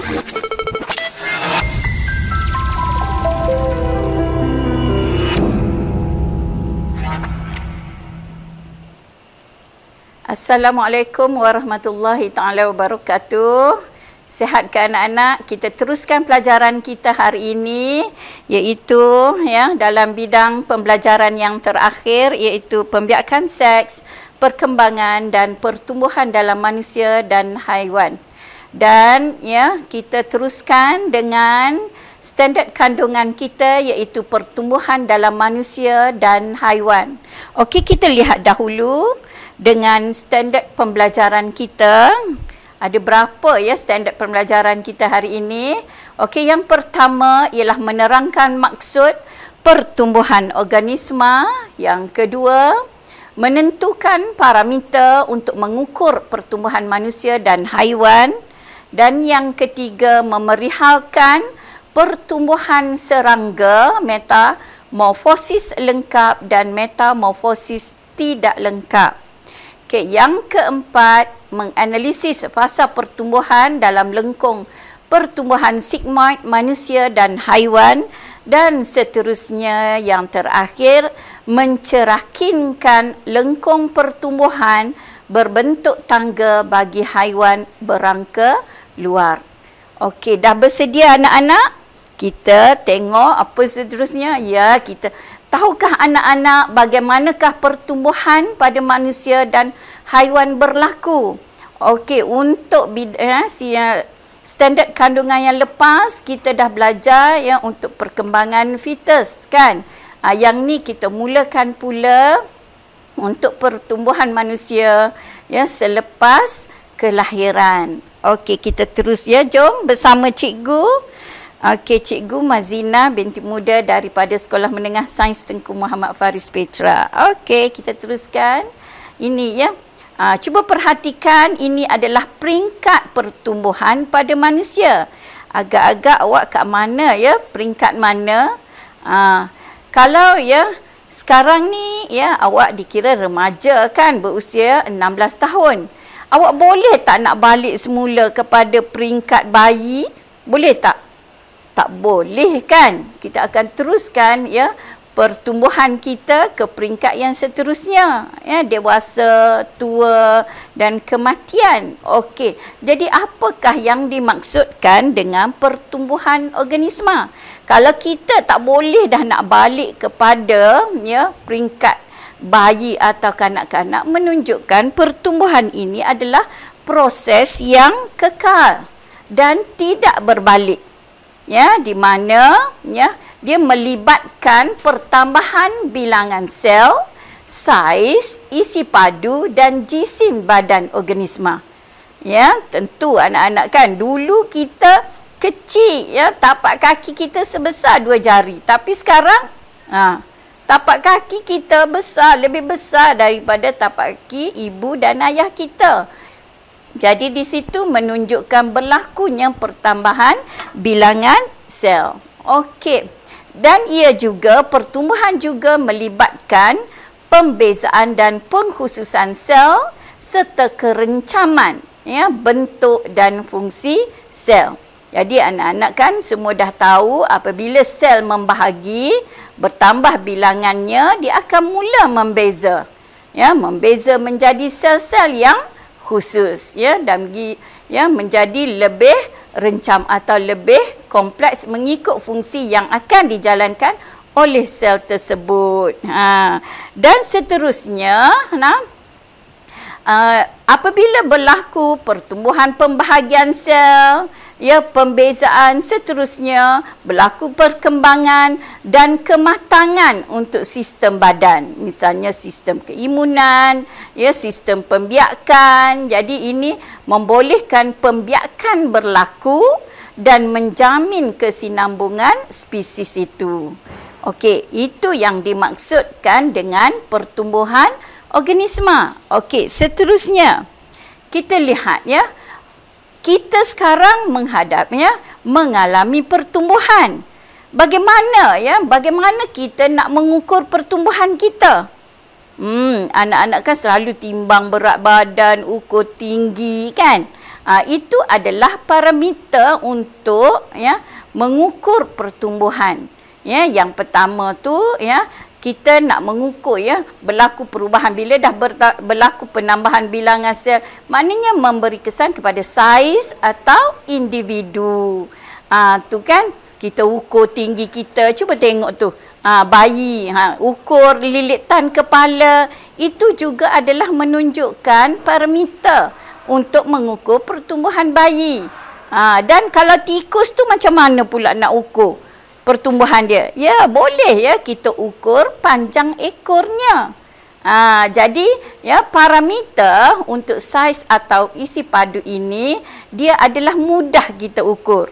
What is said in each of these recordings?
Assalamualaikum warahmatullahi taala wabarakatuh. Sihat ke anak-anak? Kita teruskan pelajaran kita hari ini, iaitu dalam bidang pembelajaran yang terakhir, iaitu pembiakan seks, perkembangan dan pertumbuhan dalam manusia dan haiwan. Dan kita teruskan dengan standard kandungan kita, iaitu pertumbuhan dalam manusia dan haiwan. Okey, kita lihat dahulu dengan standard pembelajaran kita. Ada berapa standard pembelajaran kita hari ini? Okey, yang pertama ialah menerangkan maksud pertumbuhan organisma. Yang kedua, menentukan parameter untuk mengukur pertumbuhan manusia dan haiwan. Dan yang ketiga, memerihalkan pertumbuhan serangga, metamorfosis lengkap dan metamorfosis tidak lengkap. Okay, yang keempat, menganalisis fasa pertumbuhan dalam lengkung pertumbuhan sigmoid manusia dan haiwan. Dan seterusnya, yang terakhir, mencerahkinkan lengkung pertumbuhan berbentuk tangga bagi haiwan berangka luar. Okey, dah bersedia anak-anak? Kita tengok apa seterusnya. Tahukah anak-anak bagaimanakah pertumbuhan pada manusia dan haiwan berlaku? Okey, untuk standard kandungan yang lepas, kita dah belajar untuk perkembangan fetus, kan? Yang ni kita mulakan pula untuk pertumbuhan manusia selepas kelahiran. Okey, kita terus jom bersama cikgu. Okey, Cikgu Mazina binti muda daripada Sekolah Menengah Sains Tengku Muhammad Faris Petra. Okey, kita teruskan. Ini cuba perhatikan, ini adalah peringkat pertumbuhan pada manusia. Agak-agak awak kat mana peringkat mana? Kalau sekarang ni awak dikira remaja, kan, berusia 16 tahun. Awak boleh tak nak balik semula kepada peringkat bayi? Boleh tak? Tak boleh, kan? Kita akan teruskan pertumbuhan kita ke peringkat yang seterusnya, dewasa, tua dan kematian. Okey, jadi apakah yang dimaksudkan dengan pertumbuhan organisma? Kalau kita tak boleh dah nak balik kepada peringkat bayi atau kanak-kanak, menunjukkan pertumbuhan ini adalah proses yang kekal dan tidak berbalik. Di mana dia melibatkan pertambahan bilangan sel, saiz, isi padu dan jisim badan organisma. Tentu anak-anak, kan, dulu kita kecil, tapak kaki kita sebesar 2 jari, tapi sekarang tapak kaki kita besar, lebih besar daripada tapak kaki ibu dan ayah kita. Jadi di situ menunjukkan berlakunya pertambahan bilangan sel. Okey. Dan ia juga, pertumbuhan juga melibatkan pembezaan dan pengkhususan sel serta kerencaman bentuk dan fungsi sel. Jadi anak-anak, kan, semua dah tahu apabila sel membahagi, bertambah bilangannya, dia akan mula membeza. Membeza menjadi sel-sel yang khusus, dan menjadi lebih rencam atau lebih kompleks mengikut fungsi yang akan dijalankan oleh sel tersebut. Dan seterusnya, apabila berlaku pertumbuhan pembahagian sel, pembezaan, seterusnya berlaku perkembangan dan kematangan untuk sistem badan. Misalnya sistem keimunan, sistem pembiakan. Jadi ini membolehkan pembiakan berlaku dan menjamin kesinambungan spesies itu. Okey, itu yang dimaksudkan dengan pertumbuhan organisma. Okey, seterusnya kita lihat kita sekarang mengalami pertumbuhan. Bagaimana kita nak mengukur pertumbuhan kita? Anak-anak kan selalu timbang berat badan, ukur tinggi, kan? Itu adalah parameter untuk mengukur pertumbuhan. Yang pertama tu kita nak mengukur berlaku perubahan bila dah berlaku penambahan bilangan sel, maknanya memberi kesan kepada saiz atau individu. Tu kan kita ukur tinggi kita, cuba tengok tu. Bayi ukur lilitan kepala, itu juga adalah menunjukkan parameter untuk mengukur pertumbuhan bayi. Dan kalau tikus tu macam mana pula nak ukur pertumbuhan dia? Boleh kita ukur panjang ekornya. Jadi parameter untuk saiz atau isi padu ini dia adalah mudah kita ukur.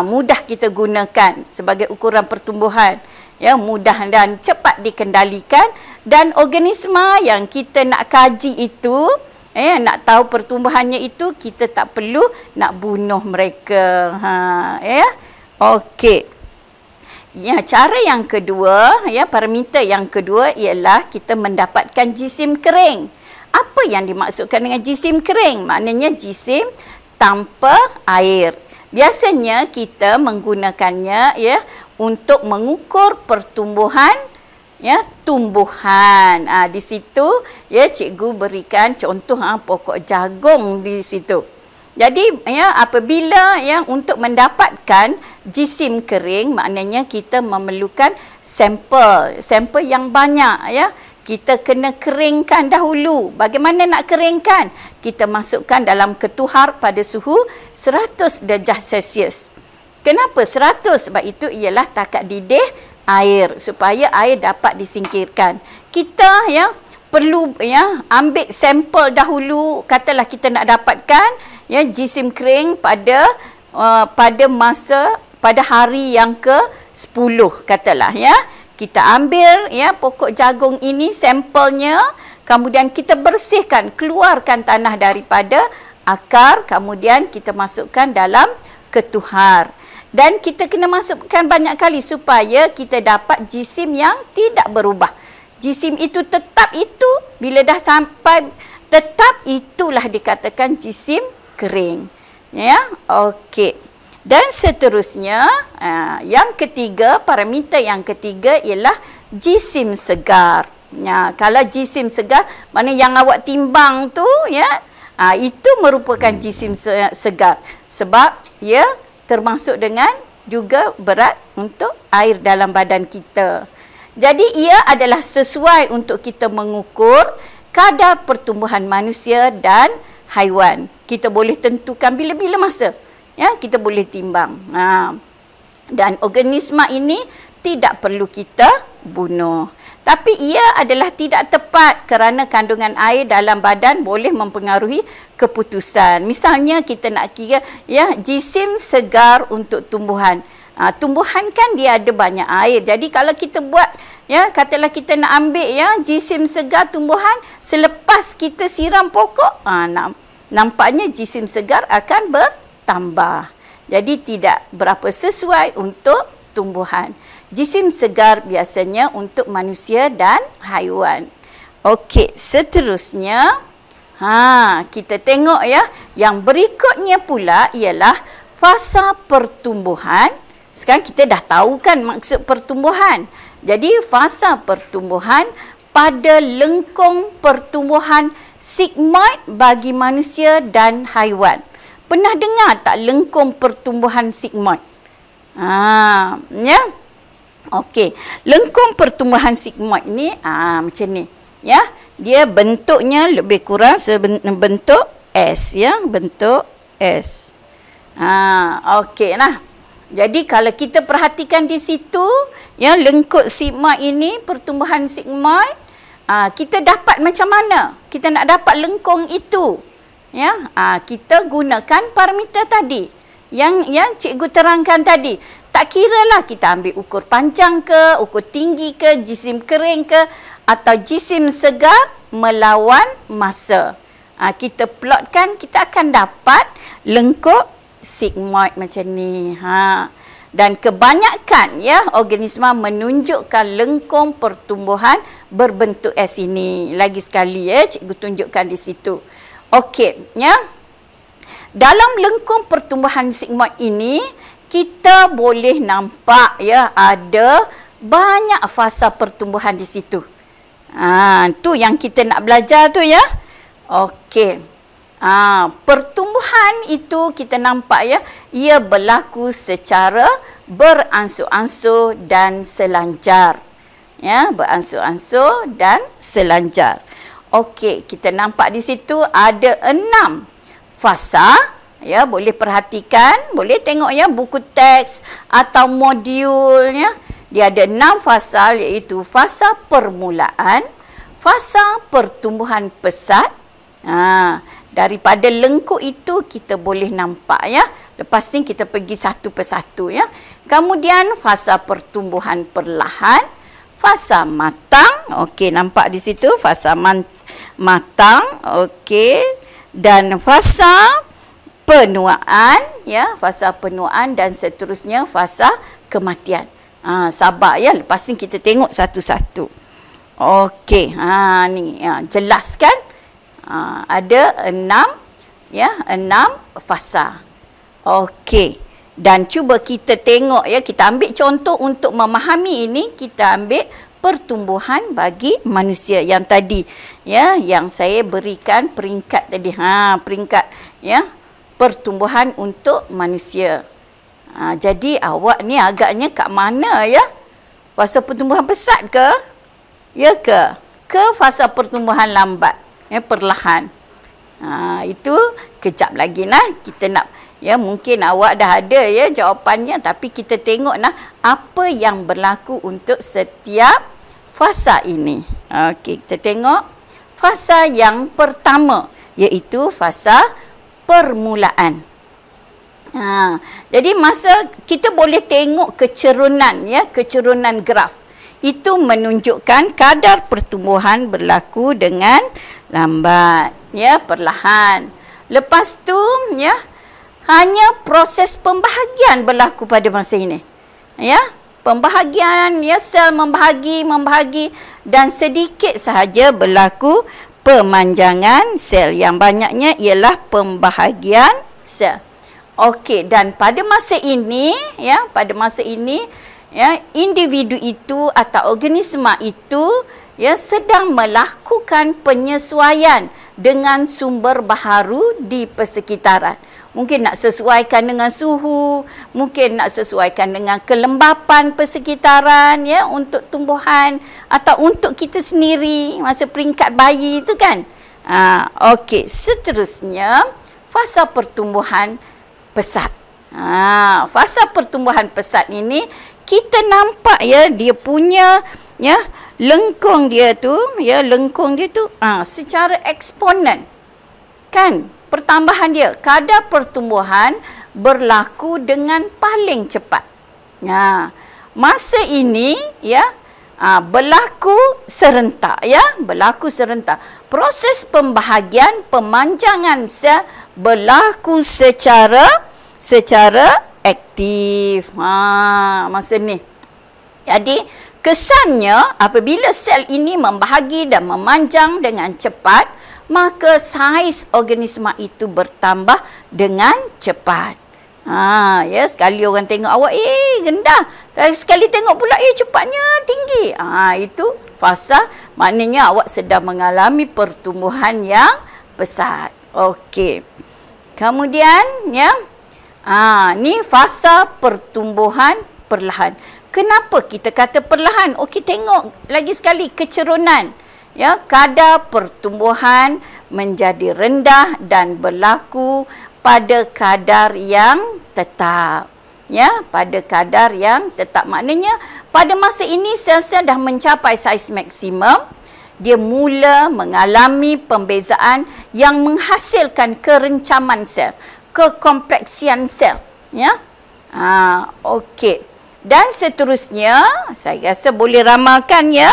Mudah kita gunakan sebagai ukuran pertumbuhan. Mudah dan cepat dikendalikan, dan organisma yang kita nak kaji itu nak tahu pertumbuhannya itu, kita tak perlu nak bunuh mereka. Okey. Cara yang kedua, parameter yang kedua ialah kita mendapatkan jisim kering. Apa yang dimaksudkan dengan jisim kering? Maknanya jisim tanpa air. Biasanya kita menggunakannya untuk mengukur pertumbuhan tumbuhan. Di situ cikgu berikan contoh pokok jagung di situ. Jadi apabila untuk mendapatkan jisim kering, maknanya kita memerlukan sampel yang banyak. Kita kena keringkan dahulu. Bagaimana nak keringkan? Kita masukkan dalam ketuhar pada suhu 100 darjah Celsius. Kenapa 100? Sebab itu ialah takat didih air, supaya air dapat disingkirkan. Kita perlu ambil sampel dahulu. Katalah kita nak dapatkan jisim kering pada hari yang ke-10 katalah kita ambil pokok jagung ini sampelnya, kemudian kita bersihkan, keluarkan tanah daripada akar, kemudian kita masukkan dalam ketuhar. Dan kita kena masukkan banyak kali supaya kita dapat jisim yang tidak berubah. Jisim itu tetap itu, bila dah sampai tetap, itulah dikatakan jisim kering. Okey. Dan seterusnya, yang ketiga, parameter yang ketiga ialah jisim segar. Kalau jisim segar, mana yang awak timbang tu itu merupakan jisim segar, sebab termasuk dengan juga berat untuk air dalam badan kita. Jadi ia adalah sesuai untuk kita mengukur kadar pertumbuhan manusia dan haiwan. Kita boleh tentukan bila-bila masa kita boleh timbang. Dan organisma ini tidak perlu kita bunuh. Tapi ia adalah tidak tepat kerana kandungan air dalam badan boleh mempengaruhi keputusan. Misalnya kita nak kira jisim segar untuk tumbuhan. Tumbuhan kan dia ada banyak air. Jadi kalau kita buat katalah kita nak ambil jisim segar tumbuhan, selepas kita siram pokok, nampaknya jisim segar akan bertambah. Jadi tidak berapa sesuai untuk tumbuhan. Jisim segar biasanya untuk manusia dan haiwan. Okey, seterusnya kita tengok yang berikutnya pula ialah fasa pertumbuhan. Sekarang kita dah tahu kan maksud pertumbuhan. Jadi fasa pertumbuhan pada lengkung pertumbuhan sigmoid bagi manusia dan haiwan. Pernah dengar tak lengkung pertumbuhan sigmoid? Okey, lengkung pertumbuhan sigmoid ni macam ni. Dia bentuknya lebih kurang bentuk S, bentuk S. Okey nah. Jadi kalau kita perhatikan di situ, lengkung sigmoid ini, pertumbuhan sigmoid, kita dapat macam mana? Kita nak dapat lengkung itu. Kita gunakan parameter tadi yang cikgu terangkan tadi. Tak kiralah kita ambil ukur panjang ke, ukur tinggi ke, jisim kering ke, atau jisim segar melawan masa. Kita plotkan, kita akan dapat lengkung sigmoid macam ni. Dan kebanyakan organisma menunjukkan lengkung pertumbuhan berbentuk S ini. Lagi sekali cikgu tunjukkan di situ. Okey, dalam lengkung pertumbuhan sigmoid ini kita boleh nampak ya ada banyak fasa pertumbuhan di situ. Tu yang kita nak belajar tu ya. Okey. Pertumbuhan itu kita nampak ya, ia berlaku secara beransur-ansur dan selancar. Ya, beransur-ansur dan selancar. Okey, kita nampak di situ ada 6 fasa. Ya, boleh perhatikan, boleh tengok ya buku teks atau modulnya. Dia ada 6 fasa, iaitu fasa permulaan, fasa pertumbuhan pesat. Daripada lengkuk itu kita boleh nampak ya. Lepas ni kita pergi satu persatu ya. Kemudian fasa pertumbuhan perlahan, fasa matang. Okey, nampak di situ fasa matang. Okey, dan fasa penuaan ya, fasa penuaan dan seterusnya fasa kematian. Sabar ya, lepas ni kita tengok satu-satu. Okey, ni jelas kan? Ada 6 ya, 6 fasa. Okey, dan cuba kita tengok ya, kita ambil contoh untuk memahami ini. Kita ambil pertumbuhan bagi manusia yang tadi ya, yang saya berikan peringkat tadi. Peringkat ya, pertumbuhan untuk manusia. Jadi awak ni agaknya kat mana ya? Fasa pertumbuhan pesat ke? Ya ke? Ke fasa pertumbuhan lambat? Ya, perlahan. Itu kejap lagi lah kita nak ya, mungkin awak dah ada ya jawapannya, tapi kita tengok nah apa yang berlaku untuk setiap fasa ini. Okey, kita tengok fasa yang pertama, iaitu fasa permulaan. Jadi masa kita boleh tengok kecerunan ya, kecerunan graf. Itu menunjukkan kadar pertumbuhan berlaku dengan lambat ya, perlahan. Lepas tu ya, hanya proses pembahagian berlaku pada masa ini. Ya, pembahagian ya, sel membahagi dan sedikit sahaja berlaku pemanjangan sel. Yang banyaknya ialah pembahagian sel. Okey, dan pada masa ini ya, ya, individu itu atau organisma itu ya sedang melakukan penyesuaian dengan sumber baharu di persekitaran. Mungkin nak sesuaikan dengan suhu, mungkin nak sesuaikan dengan kelembapan persekitaran ya, untuk tumbuhan atau untuk kita sendiri masa peringkat bayi itu kan. Okey, seterusnya fasa pertumbuhan pesat. Fasa pertumbuhan pesat ini kita nampak ya, dia punya ya lengkung dia tu secara eksponen kan, pertambahan dia, kadar pertumbuhan berlaku dengan paling cepat. Masa ini ya berlaku serentak ya, proses pembahagian pemanjangan sel berlaku secara aktif masa ni. Jadi kesannya apabila sel ini membahagi dan memanjang dengan cepat, maka saiz organisma itu bertambah dengan cepat. Ya, sekali orang tengok awak rendah, sekali tengok pula cepatnya tinggi. Itu fasa, maknanya awak sedang mengalami pertumbuhan yang pesat. Okey. Kemudian ya, ni fasa pertumbuhan perlahan. Kenapa kita kata perlahan? Okey, tengok lagi sekali kecerunan. Ya, kadar pertumbuhan menjadi rendah dan berlaku pada kadar yang tetap. Ya, pada kadar yang tetap. Maknanya pada masa ini sel-sel dah mencapai saiz maksimum. Dia mula mengalami pembezaan yang menghasilkan kerencaman sel, kekompleksian sel. Ya, okey. Dan seterusnya, saya rasa boleh ramalkan ya.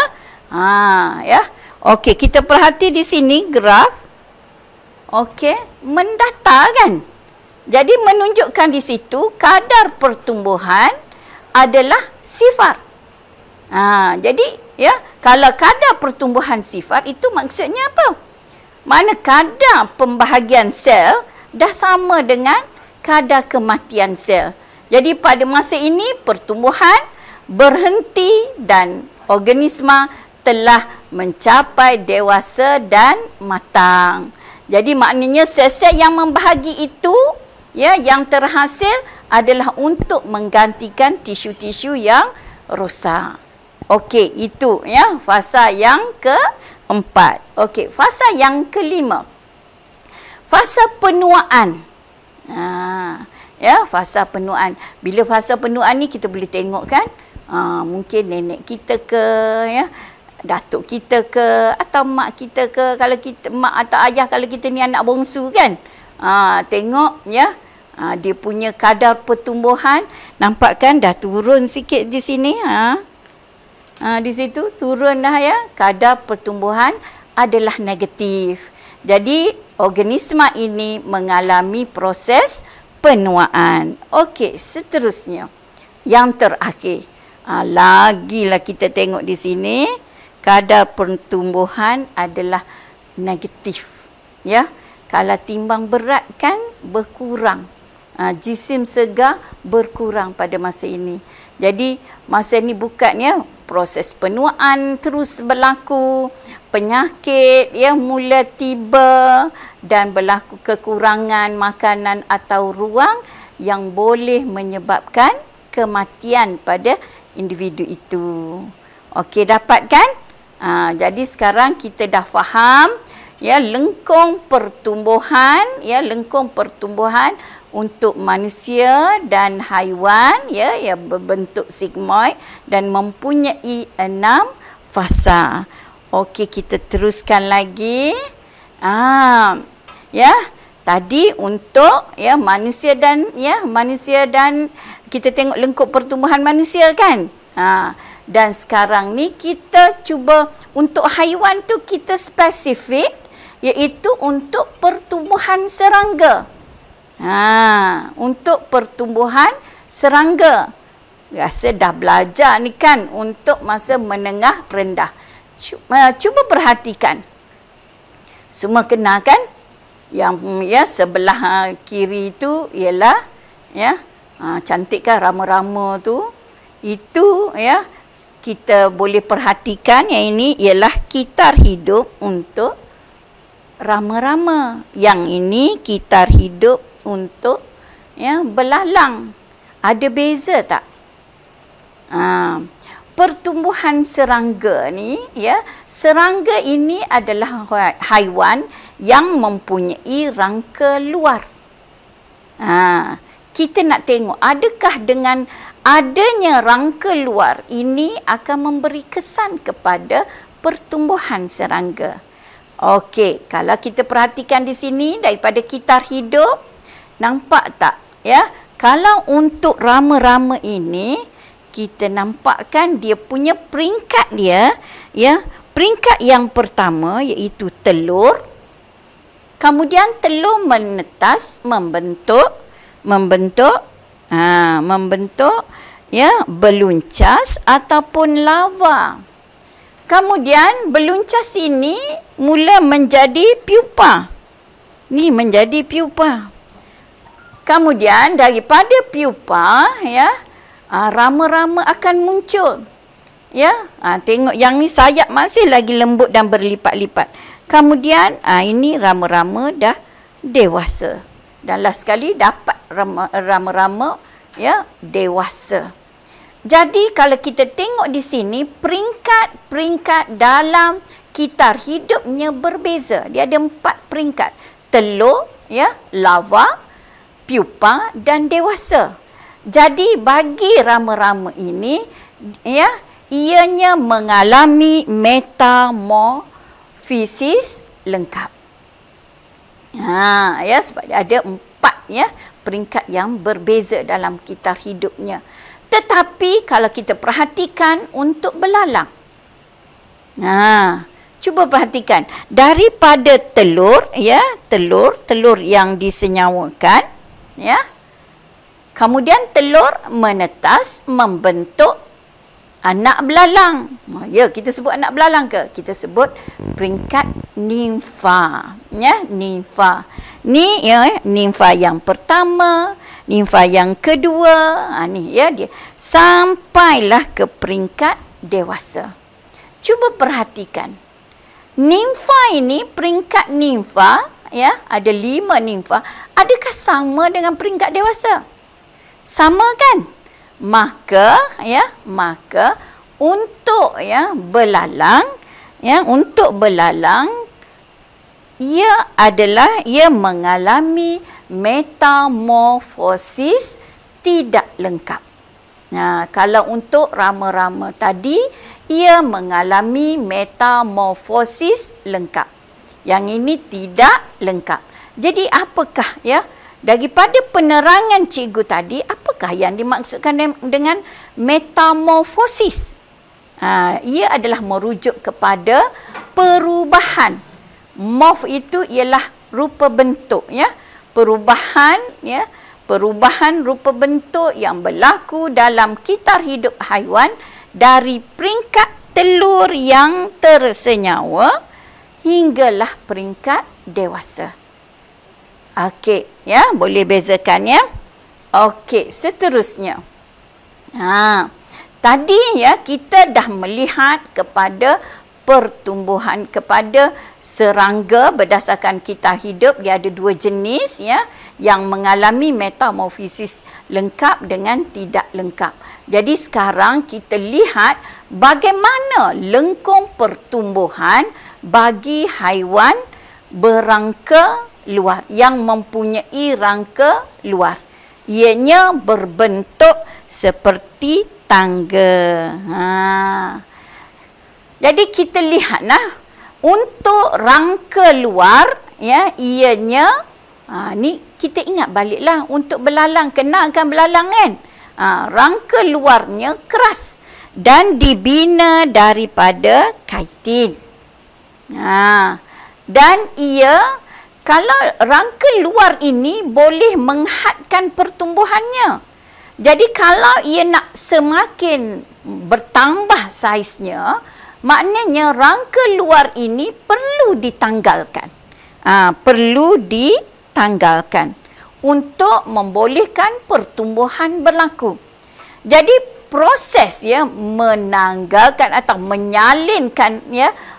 Ya. Okey, kita perhati di sini graf. Okey, mendata kan. Jadi menunjukkan di situ kadar pertumbuhan adalah sifar. Jadi ya, kalau kadar pertumbuhan sifar itu maksudnya apa? Mana kadar pembahagian sel dah sama dengan kadar kematian sel. Jadi pada masa ini pertumbuhan berhenti dan organisma telah mencapai dewasa dan matang. Jadi maknanya sel-sel yang membahagi itu ya yang terhasil adalah untuk menggantikan tisu-tisu yang rosak. Okey, itu ya fasa yang keempat. Okey, fasa yang kelima. Fasa penuaan. Ya, fasa penuaan. Bila fasa penuaan ni kita boleh tengok kan? Mungkin nenek kita ke ya, datuk kita ke atau mak kita ke, kalau kita mak atau ayah kalau kita ni anak bongsu kan. Tengok ya. Dia punya kadar pertumbuhan nampak kan dah turun sikit di sini. Di situ turun dah ya, kadar pertumbuhan adalah negatif. Jadi organisma ini mengalami proses penuaan. Okey, seterusnya yang terakhir. Lagilah kita tengok di sini kadar pertumbuhan adalah negatif. Ya, kalau timbang berat kan berkurang. Jisim segar berkurang pada masa ini. Jadi masa ini bukannya proses penuaan terus berlaku, penyakit ya mula tiba dan berlaku kekurangan makanan atau ruang yang boleh menyebabkan kematian pada individu itu. Okey, dapat kan? Jadi sekarang kita dah faham ya lengkung pertumbuhan untuk manusia dan haiwan ya yang berbentuk sigmoid dan mempunyai 6 fasa. Okey, kita teruskan lagi. Ya, tadi untuk ya manusia dan kita tengok lengkung pertumbuhan manusia kan. Dan sekarang ni kita cuba untuk haiwan tu kita spesifik, iaitu untuk pertumbuhan serangga. Untuk pertumbuhan serangga. Rasa dah belajar ni kan untuk masa menengah rendah. Cuba perhatikan. Semua kenal kan? Yang ya sebelah kiri itu ialah ya cantik kan rama-rama tu. Itu ya kita boleh perhatikan yang ini ialah kitar hidup untuk rama-rama. Yang ini kitar hidup untuk ya belalang. Ada beza tak? Pertumbuhan serangga ni ya, serangga ini adalah haiwan yang mempunyai rangka luar. Kita nak tengok adakah dengan adanya rangka luar ini akan memberi kesan kepada pertumbuhan serangga. Okey, kalau kita perhatikan di sini daripada kitar hidup, nampak tak ya? Kalau untuk rama-rama ini kita nampakkan dia punya peringkat dia ya. Peringkat yang pertama iaitu telur. Kemudian telur menetas membentuk ya beluncas ataupun larva. Kemudian beluncas ini mula menjadi pupa. Ni menjadi pupa. Kemudian daripada pupa ya rama-rama akan muncul. Ya, tengok yang ni sayap masih lagi lembut dan berlipat-lipat. Kemudian ini rama-rama dah dewasa. Dan last sekali dapat rama-rama ya dewasa. Jadi kalau kita tengok di sini peringkat-peringkat dalam kitar hidupnya berbeza. Dia ada 4 peringkat. Telur ya, larva, pupa dan dewasa. Jadi bagi rama-rama ini ya ianya mengalami metamorfosis lengkap. Ya sebab ada 4 ya peringkat yang berbeza dalam kitar hidupnya. Tetapi kalau kita perhatikan untuk belalang. Cuba perhatikan daripada telur ya, telur yang disenyawakan ya. Kemudian telur menetas membentuk anak belalang. Ya, kita sebut anak belalang ke? Kita sebut peringkat nimfa. Ya, nimfa. Ni ya, nimfa yang pertama, nimfa yang kedua. Ni ya dia. Sampailah ke peringkat dewasa. Cuba perhatikan. Nimfa ini, peringkat nimfa, ya, ada 5 nimfa. Adakah sama dengan peringkat dewasa? Sama kan? Maka untuk belalang, ia mengalami metamorfosis tidak lengkap. Kalau untuk rama-rama tadi, ia mengalami metamorfosis lengkap. Yang ini tidak lengkap. Jadi apakah daripada penerangan cikgu tadi, apakah yang dimaksudkan dengan metamorfosis? Ia adalah merujuk kepada perubahan. Morph itu ialah rupa bentuk, ya. Perubahan rupa bentuk yang berlaku dalam kitar hidup haiwan dari peringkat telur yang tersenyawa hinggalah peringkat dewasa. Okey, ya, boleh bezakan, ya. Okey, seterusnya. Tadi kita dah melihat kepada pertumbuhan kepada serangga berdasarkan kitar hidup. Dia ada 2 jenis, yang mengalami metamorfosis lengkap dengan tidak lengkap. Jadi sekarang kita lihat bagaimana lengkung pertumbuhan bagi haiwan berangka luar, yang mempunyai rangka luar. Ianya berbentuk seperti tangga. Jadi kita lihatlah untuk rangka luar, ianya ni kita ingat baliklah untuk belalang, kenalkan belalang kan. Rangka luarnya keras dan dibina daripada kaitin. Dan ia, kalau rangka luar ini boleh menghadkan pertumbuhannya. Jadi kalau ia nak semakin bertambah saiznya, maknanya rangka luar ini perlu ditanggalkan. Perlu ditanggalkan untuk membolehkan pertumbuhan berlaku. Jadi proses menanggalkan atau menyalinkan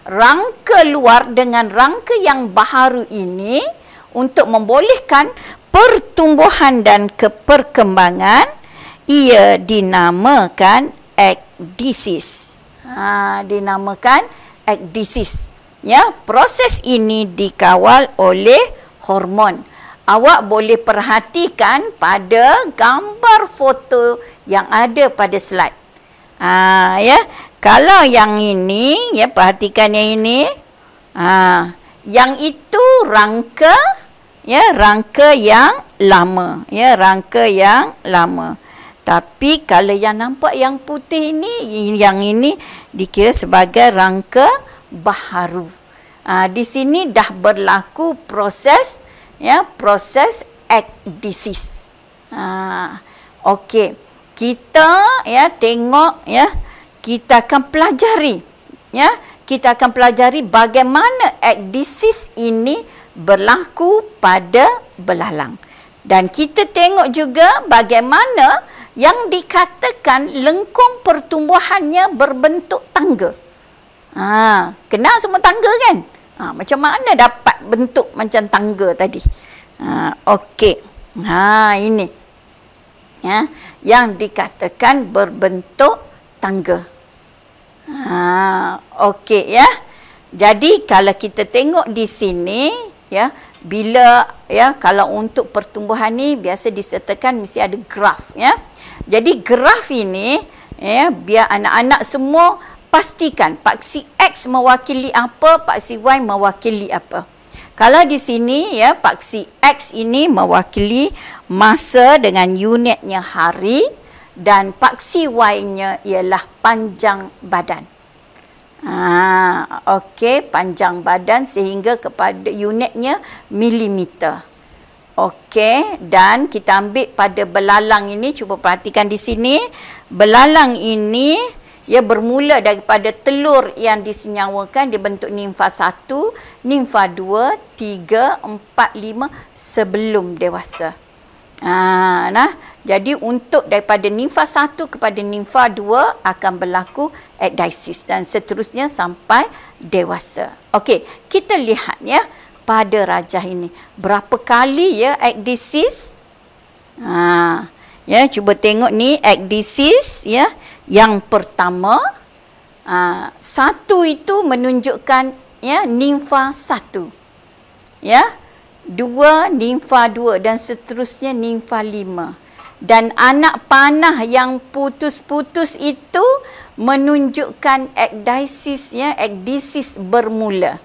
rangka luar dengan rangka yang baharu ini untuk membolehkan pertumbuhan dan perkembangan, ia dinamakan ekdisis. Dinamakan ekdisis. Proses ini dikawal oleh hormon. Awak boleh perhatikan pada gambar foto yang ada pada slide. Kalau yang ini, perhatikan yang ini. Yang itu rangka, rangka yang lama, rangka yang lama. Tapi kalau yang nampak yang putih ini, yang ini dikira sebagai rangka baharu. Di sini dah berlaku proses, proses ekdisis. Okey, kita tengok, kita akan pelajari, kita akan pelajari bagaimana ekdisis ini berlaku pada belalang. Dan kita tengok juga bagaimana yang dikatakan lengkung pertumbuhannya berbentuk tangga. Kenal semua tangga kan? Macam mana dapat bentuk macam tangga tadi? Okey. Ini. Yang dikatakan berbentuk tangga. Okey, Jadi kalau kita tengok di sini, bila kalau untuk pertumbuhan ni biasa disertakan mesti ada graf, Jadi graf ini, biar anak-anak semua pastikan paksi X mewakili apa, paksi Y mewakili apa. Kalau di sini, paksi X ini mewakili masa dengan unitnya hari, dan paksi Y-nya ialah panjang badan. Okey, panjang badan sehingga kepada unitnya milimeter. Okey, dan kita ambil pada belalang ini, cuba perhatikan di sini. Belalang ini ia bermula daripada telur yang disenyawakan dibentuk nimfa 1, nimfa 2, 3, 4, 5 sebelum dewasa. Jadi untuk daripada nimfa 1 kepada nimfa 2 akan berlaku ekdisis dan seterusnya sampai dewasa. Okey, kita lihat ya pada rajah ini berapa kali ya ekdisis. Ya, cuba tengok ni ekdisis ya. Yang pertama, 1 itu menunjukkan ya nimfa 1. Ya. 2 nimfa 2 dan seterusnya nimfa 5. Dan anak panah yang putus-putus itu menunjukkan ekdisis ya, ekdisis bermula.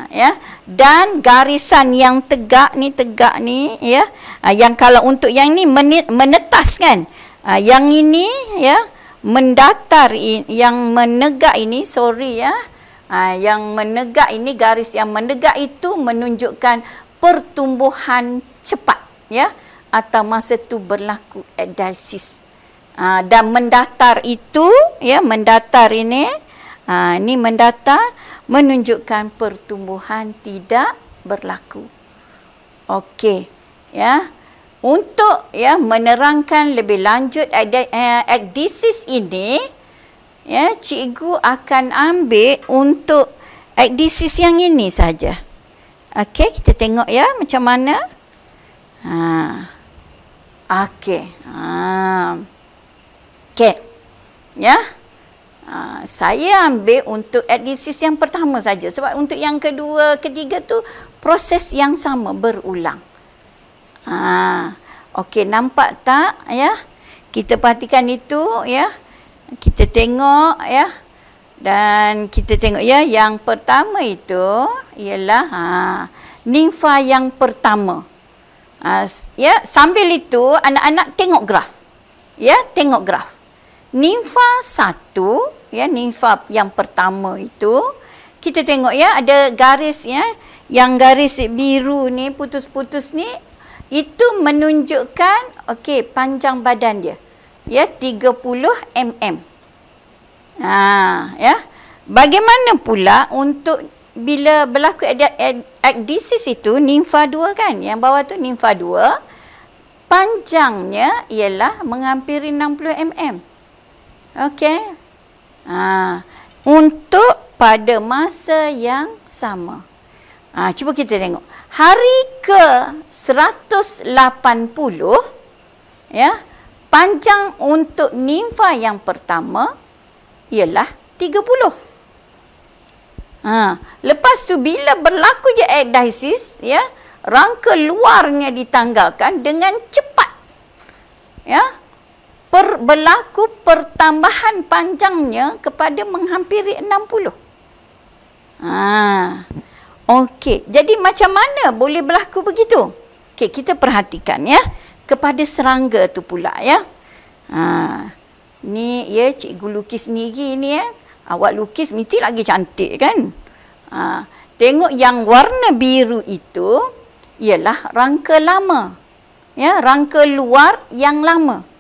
Ya, dan garisan yang tegak ni ya, yang kalau untuk yang ni menetas kan, yang ini ya mendatar, yang menegak ini ya, yang menegak ini, garis yang menegak itu menunjukkan pertumbuhan cepat ya, atau masa tu berlaku ekdisis. Dan mendatar itu ya, mendatar ini ini mendatar menunjukkan pertumbuhan tidak berlaku. Okey, ya. Untuk ya menerangkan lebih lanjut ekdisis ini, ya, cikgu akan ambil untuk ekdisis yang ini saja. Okey, kita tengok ya macam mana. Okey. Okey. Ya. Saya ambil untuk ekdisis yang pertama saja sebab untuk yang kedua, ketiga tu proses yang sama berulang. Okey, nampak tak ya? Kita perhatikan itu ya. Kita tengok ya. Dan kita tengok ya, yang pertama itu ialah nimfa yang pertama. Ya, sambil itu anak-anak tengok graf. Ya, tengok graf. Nimfa 1 ya, nimfa yang pertama itu kita tengok ya, ada garis ya, yang garis biru ni putus-putus ni itu menunjukkan okey panjang badan dia ya 30 mm. Ya, bagaimana pula untuk bila berlaku ekdisis itu nimfa 2 kan, yang bawah tu nimfa 2 panjangnya ialah menghampiri 60 mm. Okey. Untuk pada masa yang sama. Cuba kita tengok. Hari ke 180 ya, panjang untuk nimfa yang pertama ialah 30. Lepas tu bila berlaku je ekdisis ya, rangka luarnya ditanggalkan dengan cepat. Ya. Berlaku pertambahan panjangnya kepada menghampiri 60. Okey, jadi macam mana boleh berlaku begitu? Okey, kita perhatikan ya kepada serangga tu pula ya. Ni ya cikgu lukis sendiri ni ya. Awak lukis mesti lagi cantik kan? Tengok yang warna biru itu ialah rangka lama. Ya, rangka luar yang lama.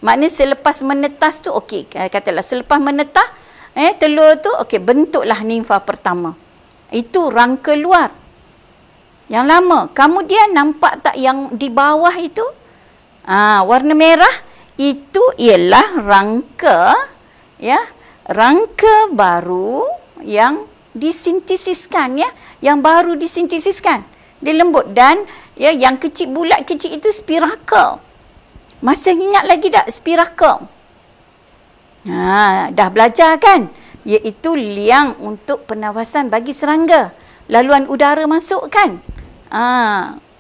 Maknanya selepas menetas tu okey, katalah selepas menetas telur tu okey, bentuklah nimfa pertama. Itu rangka luar yang lama. Kemudian nampak tak yang di bawah itu? Warna merah itu ialah rangka ya, rangka baru yang disintesiskan ya, yang baru disintesiskan. Dia lembut dan ya yang kecil bulat kecil itu spirakel. Masih ingat lagi tak spirakel? Dah belajar kan? Iaitu liang untuk pernafasan bagi serangga. Laluan udara masuk kan?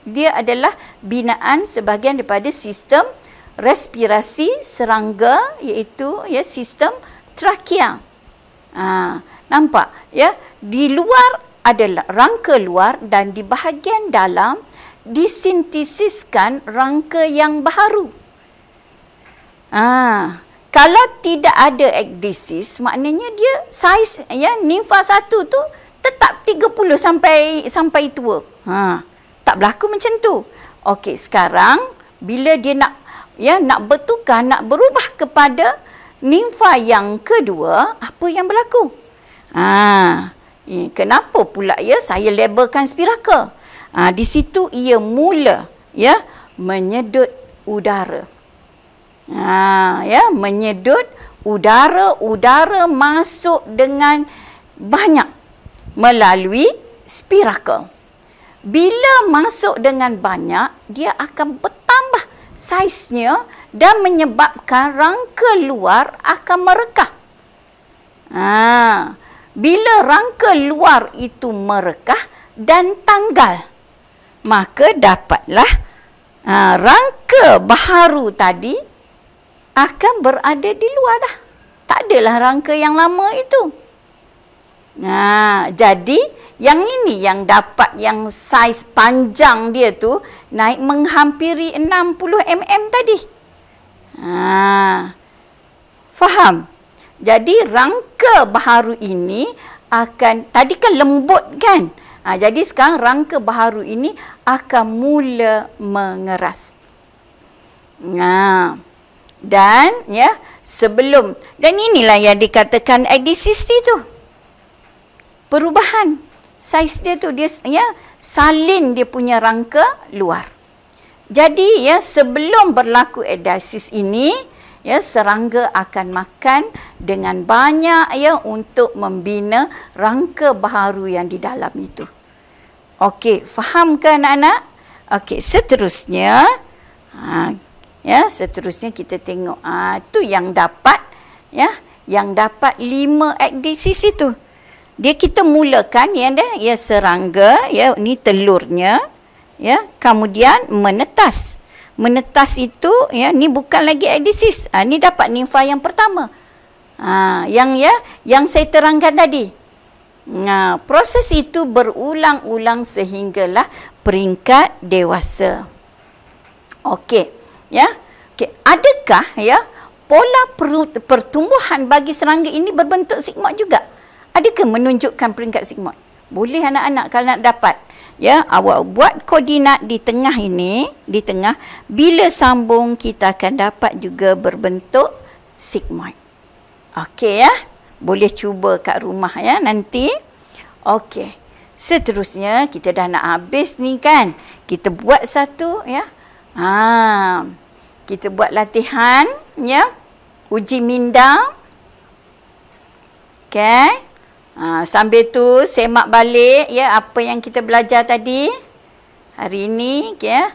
Dia adalah binaan sebahagian daripada sistem respirasi serangga, iaitu ya sistem trakea. Nampak ya? Di luar adalah rangka luar dan di bahagian dalam disintesiskan rangka yang baru. Kalau tidak ada ekdisis, maknanya dia saiz ya nimfa 1 tu tetap 30 sampai tua. Tak berlaku macam tu. Okey, sekarang bila dia nak bertukar, nak berubah kepada nimfa yang kedua, apa yang berlaku? Kenapa pula ya saya labelkan spiraka? Di situ ia mula ya menyedut udara. Menyedut udara masuk dengan banyak melalui spiraka. Bila masuk dengan banyak, dia akan bertambah saiznya dan menyebabkan rangka luar akan merekah. Bila rangka luar itu merekah dan tanggal, maka dapatlah rangka baharu tadi akan berada di luar dah. Tak adalah rangka yang lama itu. Jadi yang ini yang dapat yang saiz panjang dia tu naik menghampiri 60 mm tadi. Faham? Jadi rangka baharu ini akan, tadi kan lembut kan? Jadi sekarang rangka baharu ini akan mula mengeras. Dan ya sebelum, dan inilah yang dikatakan adhesivity tu. Perubahan saiz dia tu, dia ya salin dia punya rangka luar. Jadi ya sebelum berlaku adhesis ini, ya serangga akan makan dengan banyak ya untuk membina rangka baharu yang di dalam itu. Okey, faham ke anak-anak? Okey, seterusnya seterusnya kita tengok tu yang dapat yang dapat 5 adhesis itu. Dia kita mulakan ya serangga ya, ni telurnya ya, kemudian menetas. Menetas itu ya, ni bukan lagi adhesis. Ni dapat nimfa yang pertama. Yang saya terangkan tadi. Proses itu berulang-ulang sehinggalah peringkat dewasa. Okey, ya. Okey, adakah ya pola pertumbuhan bagi serangga ini berbentuk sigmoid juga? Adakah menunjukkan peringkat sigmoid? Boleh anak-anak kalau nak dapat. Ya, awak buat koordinat di tengah ini, di tengah, bila sambung kita akan dapat juga berbentuk sigmoid. Okey ya. Boleh cuba kat rumah ya nanti. Okey. Seterusnya kita dah nak habis ni kan. Kita buat satu ya. Kita buat latihan ya. Uji minda. Okey. Sambil tu semak balik ya apa yang kita belajar tadi. Hari ini ya.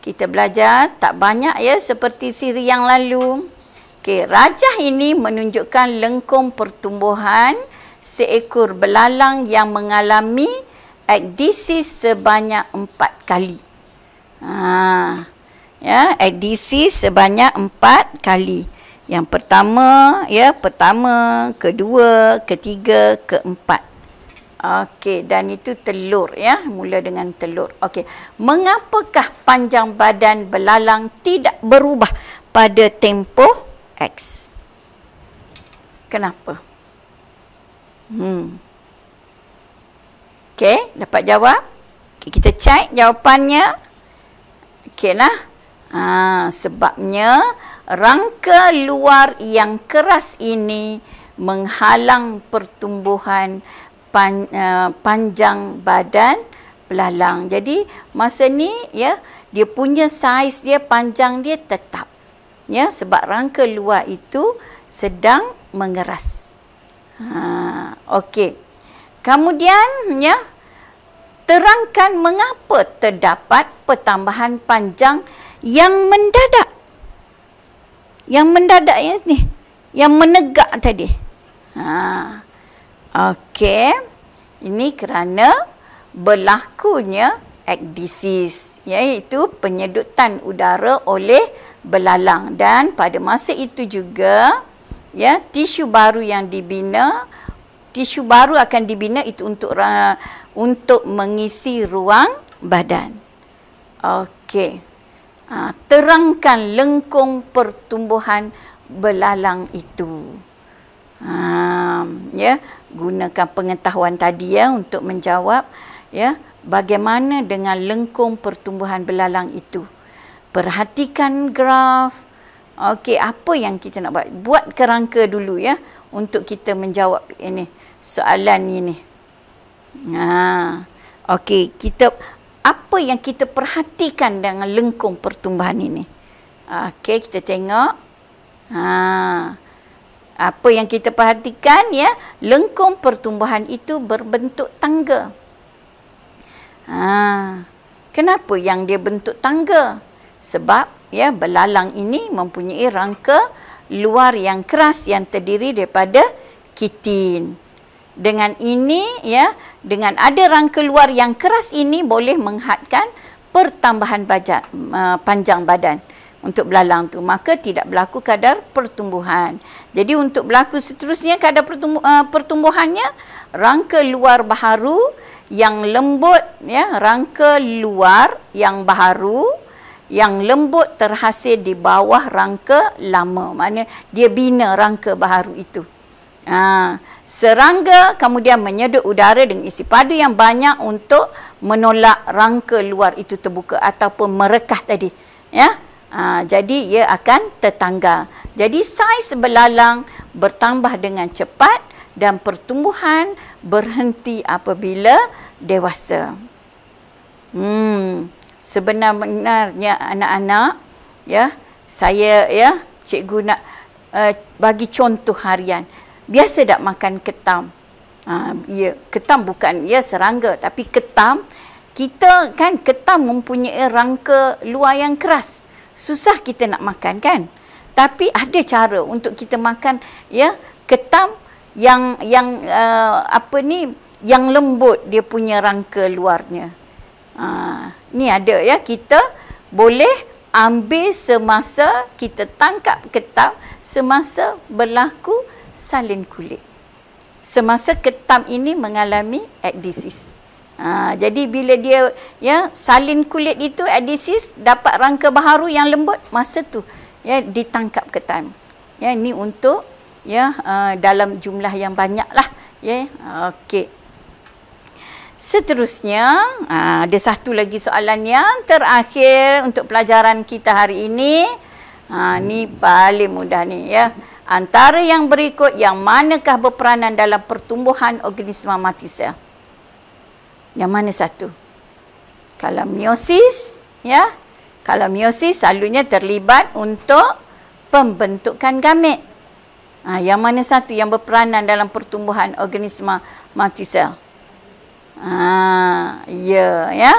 Kita belajar tak banyak ya seperti siri yang lalu. Okey, rajah ini menunjukkan lengkung pertumbuhan seekor belalang yang mengalami adhesis sebanyak 4 kali. Ya, adhesis sebanyak 4 kali. Yang pertama, kedua, ketiga, keempat. Okey, dan itu telur ya, mula dengan telur. Okey, mengapakah panjang badan belalang tidak berubah pada tempoh X? Kenapa? Okey, dapat jawab? Okay, kita cek jawapannya. Okeylah. Sebabnya rangka luar yang keras ini menghalang pertumbuhan panjang badan belalang. Jadi masa ni ya, dia punya saiz dia, panjang dia tetap. Ya, sebab rangka luar itu sedang mengeras. Okey. Kemudian ya, terangkan mengapa terdapat pertambahan panjang yang mendadak. Yang mendadak yang ni, yang menegak tadi. Okey. Ini kerana berlakunya adhesis, iaitu penyedutan udara oleh belalang, dan pada masa itu juga ya tisu baru yang dibina, tisu baru akan dibina itu untuk mengisi ruang badan. Okey. Terangkan lengkung pertumbuhan belalang itu. Ya, gunakan pengetahuan tadi ya untuk menjawab ya, bagaimana dengan lengkung pertumbuhan belalang itu. Perhatikan graf, Okey, apa yang kita nak buat? Buat kerangka dulu ya untuk kita menjawab ini soalan ini. Okey, apa yang kita perhatikan dengan lengkung pertumbuhan ini? Okey, kita tengok. Apa yang kita perhatikan ya, lengkung pertumbuhan itu berbentuk tangga. Kenapa yang dia bentuk tangga? Sebab ya belalang ini mempunyai rangka luar yang keras yang terdiri daripada kitin. Dengan ini ya, dengan ada rangka luar yang keras ini boleh menghadkan pertambahan panjang badan untuk belalang tu, maka tidak berlaku kadar pertumbuhan. Jadi untuk berlaku seterusnya kadar pertumbuhannya, rangka luar baharu yang lembut ya, rangka luar yang baharu yang lembut terhasil di bawah rangka lama. Maknanya dia bina rangka baharu itu. Serangga kemudian menyedut udara dengan isi padu yang banyak untuk menolak rangka luar itu terbuka ataupun merekah tadi ya. Jadi ia akan tertangga. Jadi saiz belalang bertambah dengan cepat dan pertumbuhan berhenti apabila dewasa. Sebenarnya anak-anak ya, saya ya cikgu nak bagi contoh harian. Biasa tak makan ketam? Ya, ketam bukan ya serangga, tapi ketam, kita kan ketam mempunyai rangka luar yang keras. Susah kita nak makan kan? Tapi ada cara untuk kita makan ya ketam yang yang lembut dia punya rangka luarnya. Ni ada ya, kita boleh ambil semasa kita tangkap ketam, semasa berlaku salin kulit. Semasa ketam ini mengalami ekdisis. Jadi bila dia ya salin kulit itu ekdisis, dapat rangka baharu yang lembut, masa tu ya ditangkap ketam. Ya, ini untuk ya dalam jumlah yang banyak lah ya. Okey. Seterusnya ada satu lagi soalan yang terakhir untuk pelajaran kita hari ini. Ni paling mudah ni ya. Antara yang berikut yang manakah berperanan dalam pertumbuhan organisma mati sel? Yang mana satu? Kalau meiosis ya. Kalau meiosis selalunya terlibat untuk pembentukan gamet. Yang mana satu yang berperanan dalam pertumbuhan organisma mati sel? Ya.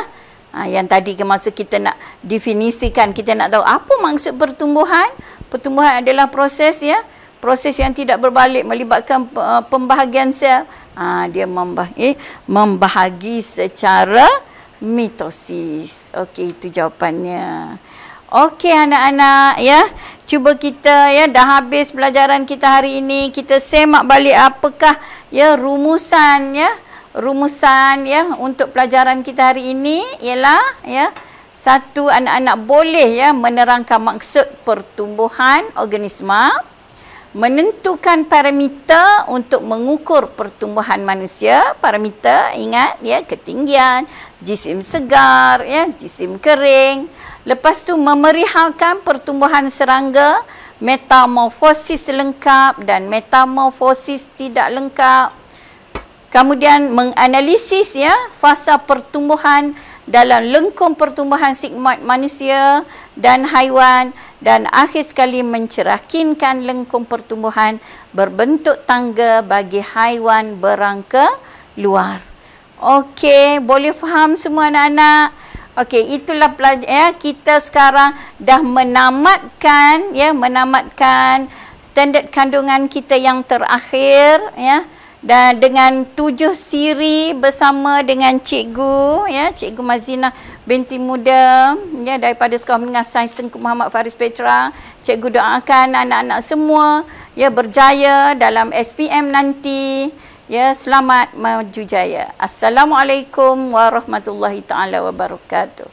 Yang tadi masa kita nak definisikan, kita nak tahu apa maksud pertumbuhan. Pertumbuhan adalah proses ya, proses yang tidak berbalik melibatkan pembahagian sel. Dia membahagi secara mitosis. Okey, itu jawapannya. Okey anak-anak ya, cuba kita ya, dah habis pelajaran kita hari ini, kita semak balik apakah ya rumusan ya untuk pelajaran kita hari ini ialah ya, satu, anak-anak boleh ya menerangkan maksud pertumbuhan organisma, menentukan parameter untuk mengukur pertumbuhan manusia. Parameter ingat ya, ketinggian, jisim segar ya, jisim kering. Lepas tu memerihalkan pertumbuhan serangga, metamorfosis lengkap dan metamorfosis tidak lengkap. Kemudian menganalisis ya fasa pertumbuhan dalam lengkung pertumbuhan sigmoid manusia dan haiwan, dan akhir sekali mencerahkinkan lengkung pertumbuhan berbentuk tangga bagi haiwan berangka luar. Okey, boleh faham semua anak-anak? Okey, itulah kita sekarang dah menamatkan standard kandungan kita yang terakhir ya. Dan dengan 7 siri bersama dengan cikgu ya, Cikgu Mazinah binti muda ya, daripada Sekolah Menengah Sains Tengku Muhammad Faris Petra. Cikgu doakan anak-anak semua ya berjaya dalam SPM nanti ya. Selamat maju jaya. Assalamualaikum warahmatullahi taala wabarakatuh.